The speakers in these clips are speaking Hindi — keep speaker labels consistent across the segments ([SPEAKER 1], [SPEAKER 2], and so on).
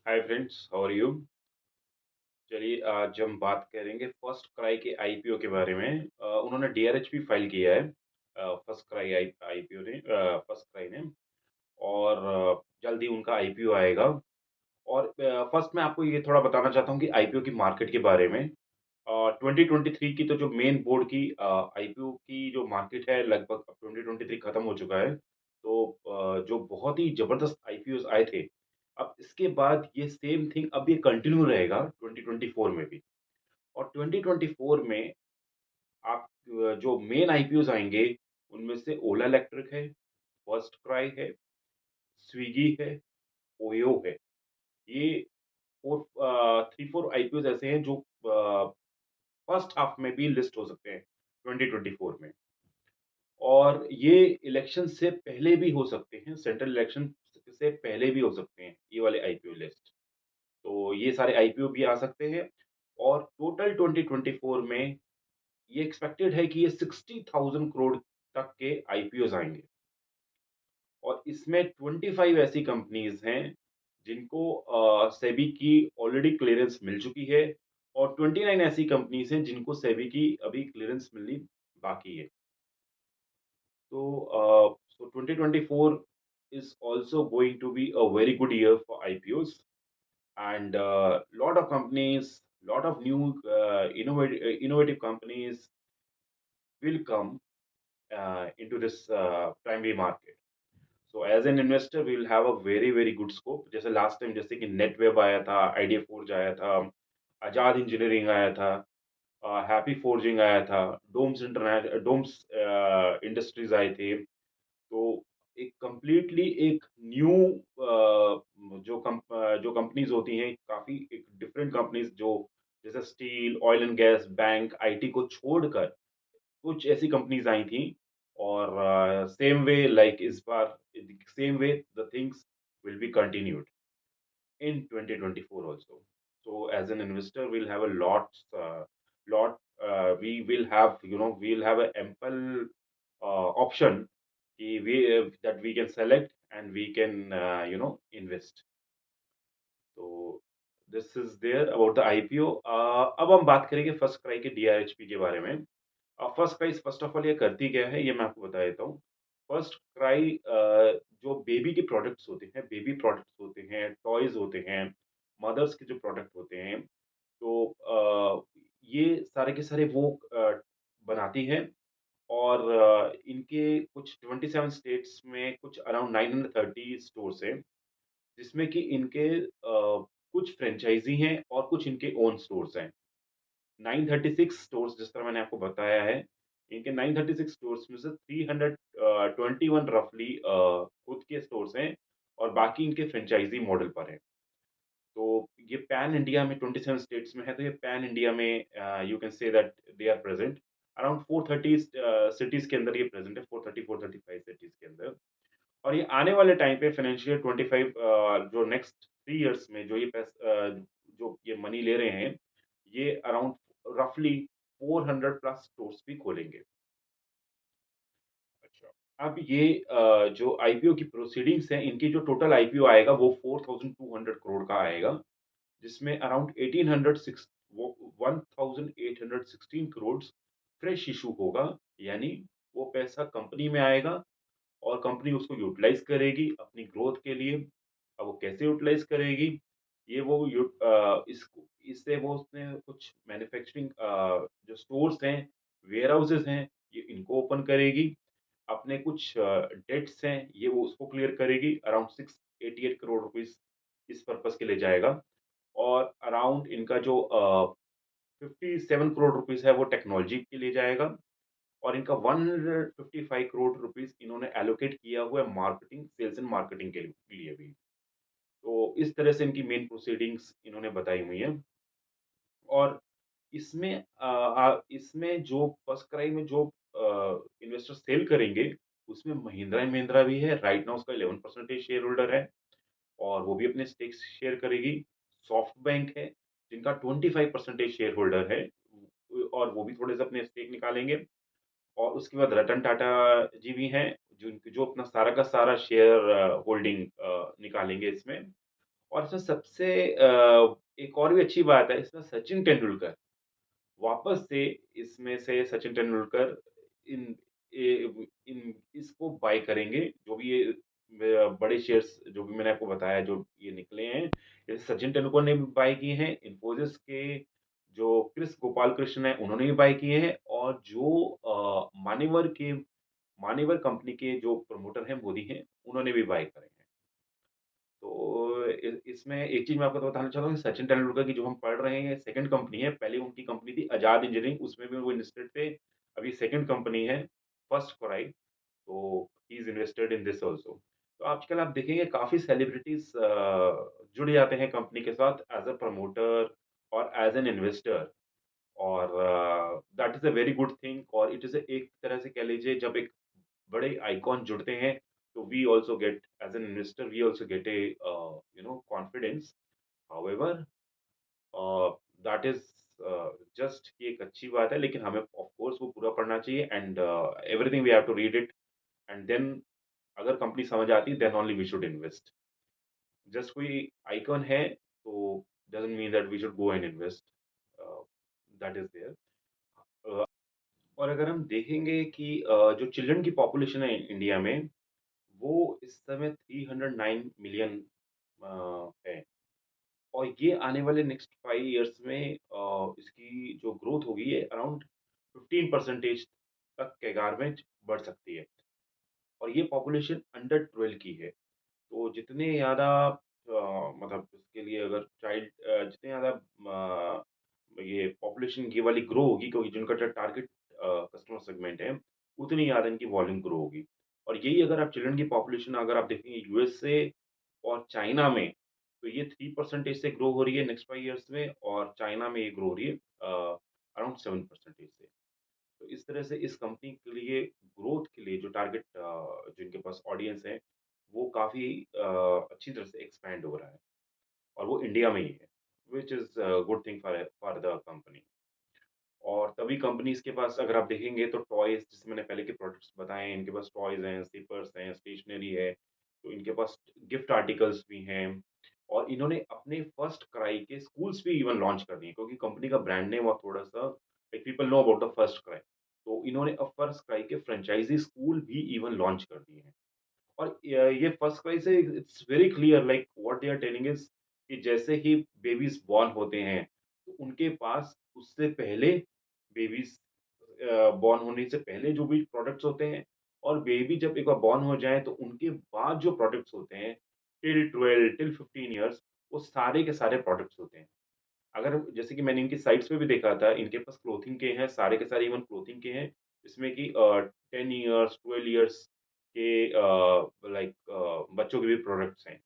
[SPEAKER 1] Hi friends, how are you? चलिए आज हम बात करेंगे फर्स्ट क्राई के आईपीओ के बारे में। उन्होंने डीआरएच भी फाइल किया है। फर्स्ट क्राई आईपीओ ने फर्स्ट क्राई ने और जल्द ही उनका आईपीओ आएगा। और फर्स्ट मैं आपको ये थोड़ा बताना चाहता हूँ कि आईपीओ की मार्केट के बारे में। 2023 की तो जो मेन बोर्ड की आईपीओ की जो मार्केट है लगभग अब 2023 खत्म हो चुका है। तो जो बहुत ही ज़बरदस्त आईपीओज़ आए थे, अब इसके बाद ये सेम थिंग अब ये कंटिन्यू रहेगा 2024 में भी। और 2024 में आप जो मेन आईपीओज़ आएँगे, उनमें से ओला इलेक्ट्रिक है, फर्स्ट क्राई है, स्विगी है, ओयो है। ये 3-4 आईपीओज़ ऐसे हैं जो फर्स्ट हाफ में भी लिस्ट हो सकते हैं 2024 में। और ये इलेक्शन से पहले भी हो सकते हैं, सेंट्रल इलेक्शन से पहले भी हो सकते हैं, ये वाले आईपीओ लिस्ट। तो ये सारे आईपीओ भी आ सकते हैं और टोटल 2024 में ये एक्सपेक्टेड है कि ये 60,000 करोड़ तक के आईपीओज़ आएँगे। और इसमें 25 ऐसी कंपनीज़ हैं, जिनको सेबी की ऑलरेडी क्लीयरेंस मिल चुकी है और 29 ऐसी कंपनीज़ हैं, जिनको सेबी की अभी क्लीयरेंस मिलनी बाकी है। So 2024 is also going to be a very good year for IPOs, and lot of companies, lot of new innovative companies will come into this primary market. So as an investor, we will have a very good scope. जैसे लास्ट टाइम जैसे कि नेटवेब आया था, आइडिया फोर्ज आया था, आजाद इंजीनियरिंग आया था, हैप्पी फोर्जिंग आया था, डोम्स इंडस्ट्रीज आए थे। तो एक कंप्लीटली एक न्यू जो कंपनीज होती हैं काफी एक डिफरेंट कंपनीज जो जैसे steel, oil and gas, bank, IT को छोड़कर कुछ ऐसी कंपनीज आई थी। और सेम वे लाइक इस बार same way the things will be continued in 2024 also. So as an investor, we'll have a lot. We will have, we'll have an ample option that we can select and we can, invest. तो this is there about the IPO. अब हम बात करेंगे फर्स्ट क्राई के डीआरएचपी के बारे में। First cry first of all ये करती क्या है, ये मैं आपको बता देता हूँ। फर्स्ट क्राई जो बेबी के प्रोडक्ट्स होते हैं, बेबी प्रोडक्ट्स होते हैं, टॉयज होते हैं, मदर्स के जो प्रोडक्ट होते हैं, तो ये सारे के सारे वो बनाती हैं। और इनके कुछ 27 स्टेट्स में कुछ अराउंड 930 स्टोर्स हैं, जिसमें कि इनके कुछ फ्रैंचाइज़ी हैं और कुछ इनके ओन स्टोर्स हैं। 936 स्टोर्स जिस तरह मैंने आपको बताया है, इनके 936 स्टोर्स में से 321 रफली खुद के स्टोर्स हैं और बाकी इनके फ्रैंचाइज़ी मॉडल पर हैं। तो ये पैन इंडिया में 27 स्टेट्स में है, तो ये पैन इंडिया में you can say that they are present. Around 430 cities के अंदर ये प्रेज़ेंट है, 430, 435 सिटीज़ के अंदर। और ये आने वाले टाइम पे फाइनेंशियल 25 जो नेक्स्ट 3 इयर्स में जो ये मनी ले रहे हैं, ये अराउंड रफली 400 प्लस स्टोर्स भी खोलेंगे। अच्छा, अब ये जो आईपीओ की प्रोसीडिंग्स हैं, इनकी जो टोटल आईपीओ आएगा वो 4200 करोड़ का आएगा, जिसमें अराउंड 1806 वो 1816 करोड़ फ्रेश इश्यू होगा, यानी वो पैसा कंपनी में आएगा और कंपनी उसको यूटिलाइज़ करेगी अपनी ग्रोथ के लिए। अब वो कैसे यूटिलाइज़ करेगी? ये वो इसको इससे वो उसने कुछ मैन्युफैक्चरिंग जो स्टोर्स हैं, वेयरहाउसेज़ हैं, ये इनको ओपन करेगी। अपने कुछ डेट्स हैं, ये वो उसको क्लियर करेगी। अराउंड 688 करोड़ रुपीज़ इस पर्पज़ के लिए जाएगा। और अराउंड इनका जो 57 करोड़ रुपीज़ है, वो टेक्नोलॉजी के लिए जाएगा। और इनका 155 करोड़ रुपीस इन्होंने एलोकेट किया हुआ है मार्केटिंग, सेल्स एंड मार्केटिंग के लिए भी। तो इस तरह से इनकी मेन प्रोसीडिंग्स इन्होंने बताई हुई हैं। और इसमें जो फर्स्ट क्राई में जो इन्वेस्टर सेल करेंगे, उसमें महिंद्रा एंड महिंद्रा भी है। राइट नाउ उसका 11% शेयर होल्डर है और वो भी अपने स्टेक्स शेयर करेगी। सॉफ्ट बैंक है, जिनका 25% शेयर होल्डर है और वो भी थोड़े से अपने स्टेक निकालेंगे। और उसके बाद रतन टाटा जी भी हैं, जो जो अपना सारा का सारा शेयर होल्डिंग निकालेंगे इसमें। और इसमें सबसे एक और भी अच्छी बात है, इसमें सचिन तेंदुलकर वापस से इसमें से सचिन तेंदुलकर इन इन इसको बाय करेंगे, जो भी ये बड़े शेयर्स जो भी मैंने आपको बताया जो ये निकले हैं, जैसे सचिन तेंदुलकर ने भी बाय किए हैं, इन्फोसिस के जो क्रिस गोपाल कृष्ण हैं, उन्होंने भी बाय किए हैं और जो मान्यवर कंपनी के जो प्रमोटर हैं, मोदी हैं, उन्होंने भी बाय करे हैं। तो इसमें एक चीज़ मैं आपको तो बताना चाहता हूँ कि सचिन तेंदुलकर की जो हम पढ़ रहे हैं सेकंड कंपनी है, पहले उनकी कंपनी थी आज़ाद इंजीनियरिंग उसमें भी वो इन्वेस्टेड थे। अभी सेकंड कंपनी है फर्स्ट क्राई तो he is invested in this also. तो आजकल आप देखेंगे काफ़ी सेलिब्रिटीज़ जुड़ जाते हैं कंपनी के साथ एज़ अ प्रमोटर और एज़ एन इन्वेस्टर और that is a very good thing और इट इज़ एक तरह से कह लीजिए जब एक बड़े आइकॉन जुड़ते हैं, तो we also get as an investor we also get a confidence. However that is just कि एक अच्छी बात है, लेकिन हमें ऑफ कोर्स वो पूरा पढ़ना चाहिए and everything we have to read it and then अगर कंपनी समझ आती है, then only we should invest. Just कोई आइकॉन है, तो doesn't mean that we should go and invest that is there. और अगर हम देखेंगे कि जो चिल्ड्रन की पॉपुलेशन है इंडिया में, वो इस समय 309 मिलियन है और ये आने वाले नेक्स्ट 5 इयर्स में इसकी जो ग्रोथ होगी ये अराउंड 15% तक कैगार में बढ़ सकती है और ये पॉपुलेशन अंडर 12 की है। तो जितने ज़्यादा मतलब इसके लिए अगर जितने ज़्यादा ये पॉपुलेशन ये वाली ग्रो होगी क्योंकि जिनका जो टारगेट कस्टमर सेगमेंट है, उतनी ज़्यादा इनकी वॉल्यूम ग्रो होगी। और यही अगर आप चिल्ड्रन की पॉपुलेशन अगर आप देखेंगे यूएसए और चाइना में, तो ये 3% से ग्रो हो रही है नेक्स्ट 5 इयर्स में और चाइना में ये ग्रो हो रही है अराउंड 7% से। तो इस तरह से इस कंपनी के लिए ग्रोथ के लिए जो टारगेट जिनके पास ऑडियंस है, वो काफ़ी अच्छी तरह से एक्सपैंड हो रहा है और वो इंडिया में ही है, which is good thing for the company. और तभी कंपनीज़ के पास अगर आप देखेंगे तो टॉयज़ जैसे मैंने पहले के प्रोडक्ट्स बताए हैं, इनके पास टॉयज़ हैं, स्लीपर्स हैं, स्टेशनरी है, तो इनके पास गिफ्ट आर्टिकल्स भी हैं और इन्होंने अपने फर्स्ट क्राई के स्कूल्स भी इवन लॉन्च कर दिए क्योंकि कंपनी का ब्रांड नेम और थोड़ा-सा like people know about the FirstCry. तो इन्होंने अब फर्स्ट क्राई के फ्रैंचाइज़ी स्कूल भी इवन लॉन्च कर दिए हैं। और ये फर्स्ट क्राई से it's very clear like what they are telling is कि जैसे ही बेबीज़ बॉर्न होते हैं, तो उनके पास उससे पहले बेबीज़ बॉर्न होने से पहले जो भी प्रोडक्ट्स होते हैं और बेबी जब एक बार बॉर्न हो जाए, तो उनके बाद जो प्रोडक्ट्स होते हैं, टिल 12 टिल 15 इयर्स वो सारे के सारे प्रोडक्ट्स होते हैं। अगर जैसे कि मैंने इनकी साइट्स पे भी देखा था, इनके पास क्लॉथिंग के हैं, सारे के सारे इवन क्लॉथिंग के हैं, जिसमें कि 10 इयर्स, 12 इयर्स के लाइक बच्चों के भी प्रोडक्ट्स हैं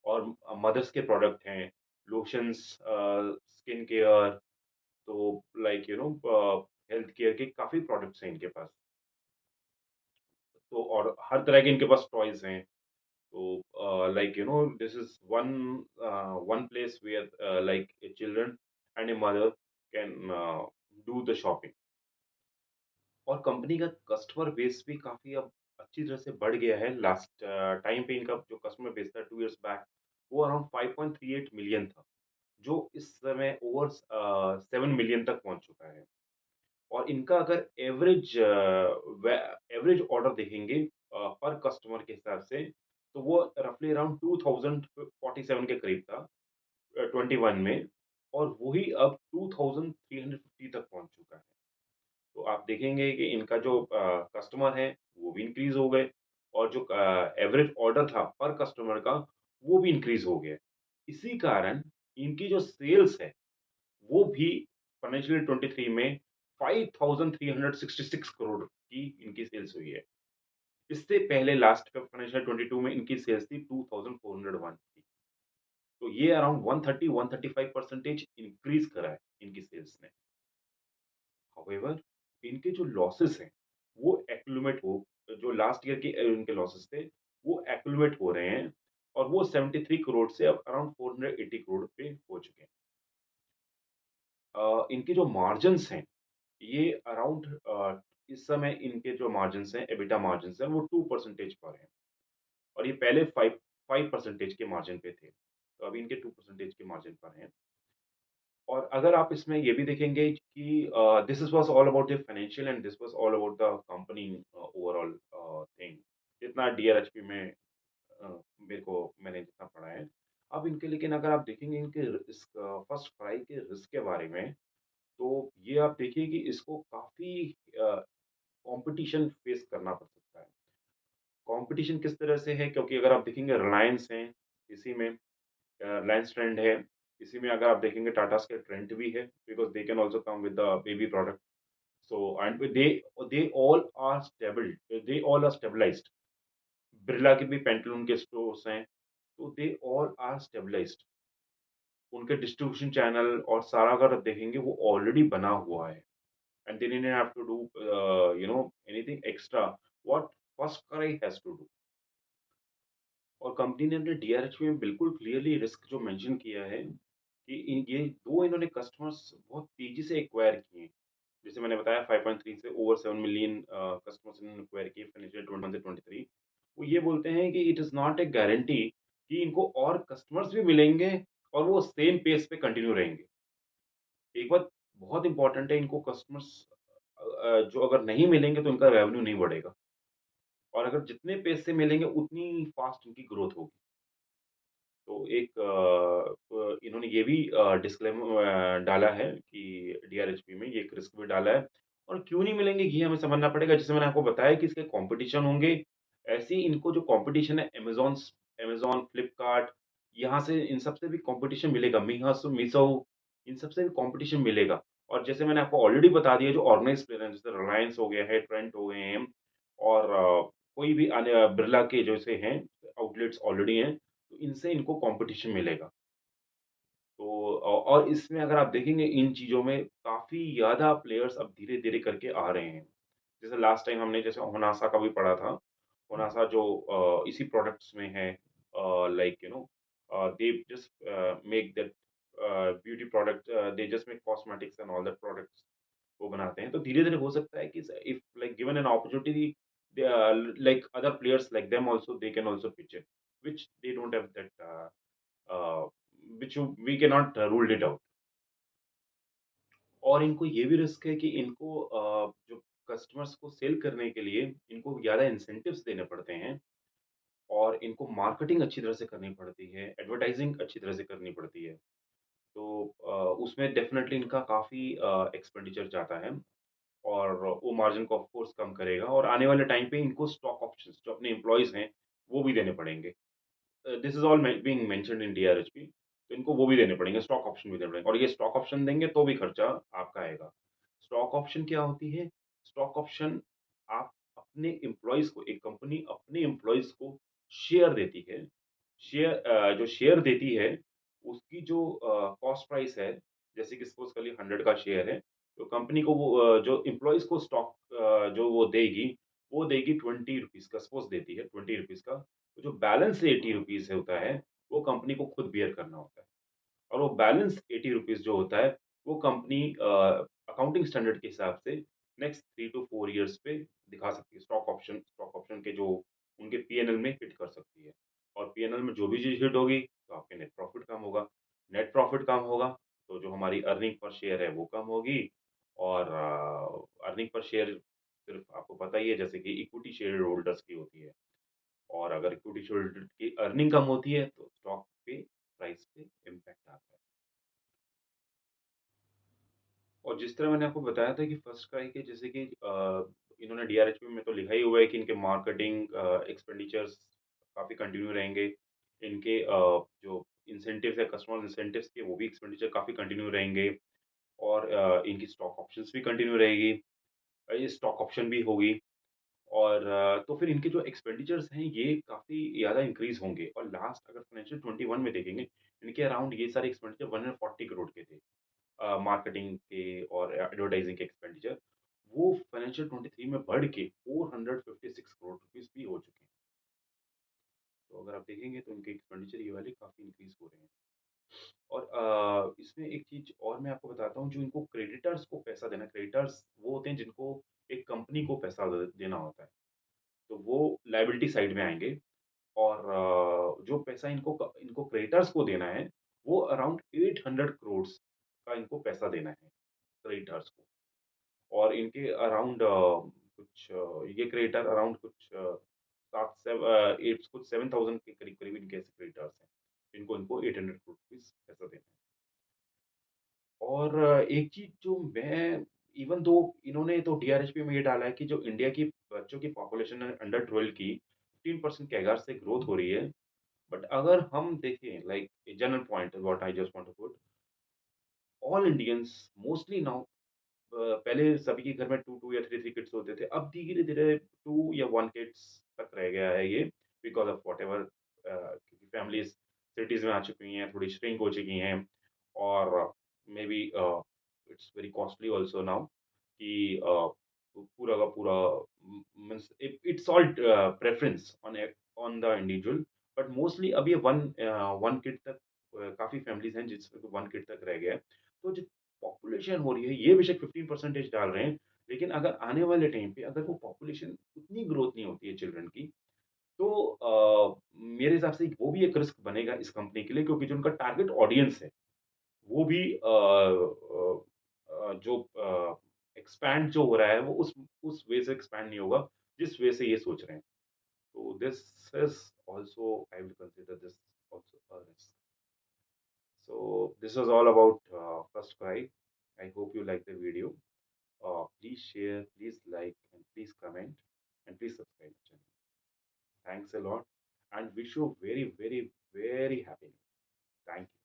[SPEAKER 1] और मदर्स के प्रोडक्ट हैं, लोशंस स्किन केयर तो लाइक हेल्थ केयर के काफ़ी प्रोडक्ट्स हैं इनके पास। तो और हर तरह के इनके पास टॉयज़ हैं। तो like this is one place where like a children and a mother can do the shopping और कंपनी का कस्टमर बेस भी काफ़ी अब अच्छी तरह से बढ़ गया है लास्ट टाइम पे इनका जो कस्टमर बेस था 2 इयर्स बैक वो अराउंड 5.38 मिलियन था जो इस समय ओवर 7 मिलियन तक पहुंच चुका है और इनका अगर एवरेज ऑर्डर देखेंगे पर कस्टमर के हिसाब से तो वो रफली अराउंड 2047 के करीब था 21 में और वही अब 2350 तक पहुंच चुका है। तो आप देखेंगे कि इनका जो कस्टमर है वो भी इंक्रीज हो गए और जो एवरेज ऑर्डर था पर कस्टमर का वो भी इंक्रीज हो गया। इसी कारण इनकी जो सेल्स है वो भी फाइनेंशियल 23 में 5366 करोड़ की इनकी सेल्स हुई है। इससे पहले लास्ट का फाइनेंशियल 22 में इनकी सेल्स थी 2401 की। तो ये अराउंड 130-135% इंक्रीज करा है इनकी सेल्स ने। हाउएवर इनके जो लॉसेस हैं वो एक्यूमुलेट हो जो लास्ट ईयर के इनके लॉसेस थे वो एक्यूमुलेट हो रहे हैं और वो 73 करोड़ से अब अराउंड 480 करोड़ पे हो चुके हैं। इनके जो मार्जिन्स हैं ये अराउंड इस समय इनके जो मार्जिन्स हैं, एबिटा मार्जिन्स हैं, वो 2 परसेंटेज पर हैं और ये पहले 5 परसेंटेज के मार्जिन पे थे। तो अभी इनके 2 परसेंटेज के मार्जिन पर हैं। और अगर आप इसमें ये भी देखेंगे कि this is was all about the financial and this was all about the company overall thing जितना डीआरएचपी में अ, मैंने जितना पढ़ा है। अब इनके लेकिन अगर आप देखेंगे इनके फर्स्ट फ्राई के रिस्क के बारे में, तो ये आप देखिए कि इसको काफ़ी कॉम्पिटिशन फेस करना पड़ सकता है। कॉम्पिटिशन किस तरह से है क्योंकि अगर आप देखेंगे रिलायंस है, इसी में रिलायंस ट्रेंड है, इसी में अगर आप देखेंगे टाटा स्काई ट्रेंड भी है because they can also come with the baby product. So and they all are stable, they all are stabilized. Birla के भी पेंटलून के स्टोर्स हैं, तो दे ऑल आर स्टेबलाइज्ड। उनके डिस्ट्रीब्यूशन चैनल और सारा अगर आप देखेंगे वो ऑलरेडी बना हुआ है and they didn't have to do anything extra what FirstCry has to do. और कंपनी ने अपने डीआरएचपी में बिल्कुल क्लियरली रिस्क जो मेंशन किया है कि ये 2 इन्होंने कस्टमर्स बहुत तेज़ी से एक्वायर किए हैं। जैसे मैंने बताया 5.3 से ओवर 7 मिलियन कस्टमर्स इन्होंने एक्वायर किए फाइनेंशियल 21 से 23। वो ये बोलते हैं कि it is not a guarantee कि इनको और कस्टमर्स भी मिलेंगे और वो सेम पेस पे कंटिन्यू रहेंगे। एक बात बहुत इम्पोर्टेंट है इनको कस्टमर्स जो अगर नहीं मिलेंगे तो इनका रेवेन्यू नहीं बढ़ेगा और अगर जितने पेस से मिलेंगे उतनी फास्ट इनकी ग्रोथ होगी। तो एक इन्होंने ये भी डिस्क्लेमर डाला है कि डीआरएचपी में ये एक रिस्क भी डाला है और क्यों नहीं मिलेंगे ये हमें समझना पड़ेगा। जैसे मैंने आपको बताया कि इसके कॉम्पिटिशन होंगे, ऐसे ही इनको जो कॉम्पिटिशन है अमेज़न, फ्लिपकार्ट यहाँ से इन सब से भी कॉम्पिटिशन मिलेगा। मीशो इन सब से भी कॉम्पिटिशन मिलेगा और जैसे मैंने आपको ऑलरेडी बता दिया जो ऑर्गनाइज़्ड प्लेयर हैं जैसे रिलायंस हो गया है, ट्रेंट हो गए हैं और कोई भी अन्य बिरला के जैसे हैं आउटलेट्स ऑलरेडी हैं। तो इनसे इनको कॉम्पिटिशन मिलेगा। तो और इसमें अगर आप देखेंगे इन चीज़ों में काफ़ी ज़्यादा प्लेयर्स अब धीरे-धीरे करके आ रहे हैं। जैसे लास्ट टाइम हमने जैसे होनासा का भी पढ़ा था। होनासा जो इसी प्रोडक्ट्स में है like they just make that beauty product they just make cosmetics and all that products वो बनाते हैं। तो धीरे-धीरे हो सकता है कि if like given an opportunity they like other players like them also they can also pitch in which they don't have that uh, we cannot ruled it out। और इनको ये भी रिस्क है कि इनको जो कस्टमर्स को सेल करने के लिए इनको ज़्यादा इंसेंटिव्स देने पड़ते हैं और इनको मार्केटिंग अच्छी तरह से करनी पड़ती है, एडवर्टाइजिंग अच्छी तरह से करनी पड़ती है। तो उसमें डेफ़िनेटली इनका काफ़ी एक्सपेंडिचर जाता है और वो मार्जिन को ऑफ कोर्स कम करेगा और आने वाले टाइम पे इनको स्टॉक ऑप्शंस जो अपने एम्प्लॉइज़ हैं, वो भी देने पड़ेंगे। This is all being mentioned in DRHP तो इनको वो भी देने पड़ेंगे, स्टॉक ऑप्शन भी देने पड़ेंगे और ये स्टॉक ऑप्शन देंगे तो भी खर्चा आपका आएगा। स्टॉक ऑप्शन क्या होती है? स्टॉक ऑप्शन आप अपने एम्प्लॉइज़ को एक कंपनी अपने एम्प्लॉइज़ को शेयर देती है। जो शेयर देती है, उसकी जो कॉस्ट प्राइस है, जैसे कि सपोज़ करिए 100 का शेयर है, तो कंपनी को वो जो एम्प्लॉइज़ को स्टॉक जो वो देगी, वो देगी ₹20 का सपोज़ देती है ₹20 का। तो जो बैलेंस ₹80 होता है, वो कंपनी को खुद बियर करना होता है और वो बैलेंस ₹80 जो होता है, वो कंपनी अकाउंटिंग स्टैंडर्ड के हिसाब से नेक्स्ट 3 टू 4 इयर्स पे दिखा सकती है। स्टॉक ऑप्शन के जो उनके पी&एल में हिट कर सकती है और पी&एल में जो भी चीज़ हिट होगी, तो आपके नेट प्रॉफिट कम होगा। नेट प्रॉफिट कम होगा, तो जो हमारी अर्निंग पर शेयर है, वो कम होगी और अर्निंग पर शेयर सिर्फ़ आपको पता ही है, जैसे कि इक्विटी शेयर होल्डर्स की होती है। और अगर इक्विटी शेयर की अर्निंग कम होती है तो स्टॉक पे प्राइस पे इम्पैक्ट आता है। और जिस तरह मैंने आपको बताया था कि फर्स्ट क्राई के जैसे कि इन्होंने डीआरएचपी में तो लिखा ही हुआ है कि इनके मार्केटिंग एक्सपेंडिचर्स काफ़ी कंटिन्यू रहेंगे। इनके जो इंसेंटिव्स है कस्टमर इंसेंटिव्स के वो भी एक्सपेंडिचर काफ़ी कंटिन्यू रहेंगे और इनकी स्टॉक ऑप्शंस भी कंटिन्यू रहेगी। ये स्टॉक ऑप्शन भी होगी। और तो फिर इनके जो एक्सपेंडिचर्स हैं ये काफ़ी ज़्यादा इंक्रीज़ होंगे और लास्ट अगर फाइनेंशियल 21 में देखेंगे, इनके अराउंड ये सारे एक्सपेंडिचर 140 करोड़ के थे। मार्केटिंग के और एडवर्टाइजिंग के एक्सपेंडिचर, वो फाइनेंशियल 23 में बढ़ के 456 करोड़ रुपीज़ भी हो चुके हैं। तो अगर आप देखेंगे तो इनके एक्सपेंडिचर ये वाले काफ़ी इंक्रीज़ हो रहे हैं। और इसमें एक चीज़ और मैं आपको बताता हूँ जो इनको क्रेडिटर्स को पैसा देना क्रेडिटर्स वो होते हैं जिनको एक कंपनी को पैसा देना होता है। तो वो लायबिलिटी साइड में आएँगे। और जो पैसा इनको क्रेडिटर्स को देना है, वो अराउंड 800 करोड़ का इनको पैसा देना है क्रेडिटर्स को। और इनके अराउंड ये क्रेडिटर अराउंड कुछ 7 के करीब-करीब इनके ऐसे क्रेडिटर्स हैं, जिनको इनको 800 करोड़ रुपीज़ पैसा देना है। और एक चीज़ जो मैं इवन दो इन्होंने तो डीआरएचपी में ये डाला है कि जो इंडिया की बच्चों की पॉपुलेशन है अंडर 12 की 15% कैगर से ग्रोथ हो रही है। बट अगर हम देखें like a general point what I just want to put, all Indians mostly now पहले सभी के घर में 2-2 या 3-3 किड्स होते थे। अब धीरे-धीरे 2 या 1 किड्स तक रह गया है ये बिकॉज़ ऑफ व्हाटएवर क्योंकि फैमिलीज़ सिटीज़ में आ चुकी हैं, थोड़ी श्रिंक हो चुकी हैं और maybe it's very costly also now कि पूरा का पूरा means it's all preference on the individual but mostly अब ये 1 किड तक काफ़ी फैमिलीज़ हैं जिसमें 1 किड तक रह गया है। तो जो पॉपुलेशन हो रही है, ये बेशक 15 परसेंटेज डाल रहे हैं, लेकिन अगर आने वाले टाइम पे अगर वो पॉपुलेशन उतनी ग्रोथ नहीं होती है चिल्ड्रन की, तो मेरे हिसाब से वो भी एक रिस्क बनेगा इस कंपनी के लिए क्योंकि जो उनका टारगेट ऑडियंस है, वो भी जो एक्सपैंड जो हो रहा है, वो उस वे से एक्सपैंड नहीं होगा, जिस वे से ये सोच रहे हैं। So this is also, I will consider this also a risk. So this was all about First Cry. I hope you like the video. Please share, please like, and please comment, and please subscribe the channel. Thanks a lot, and wish you very, very, very happy. Thank you.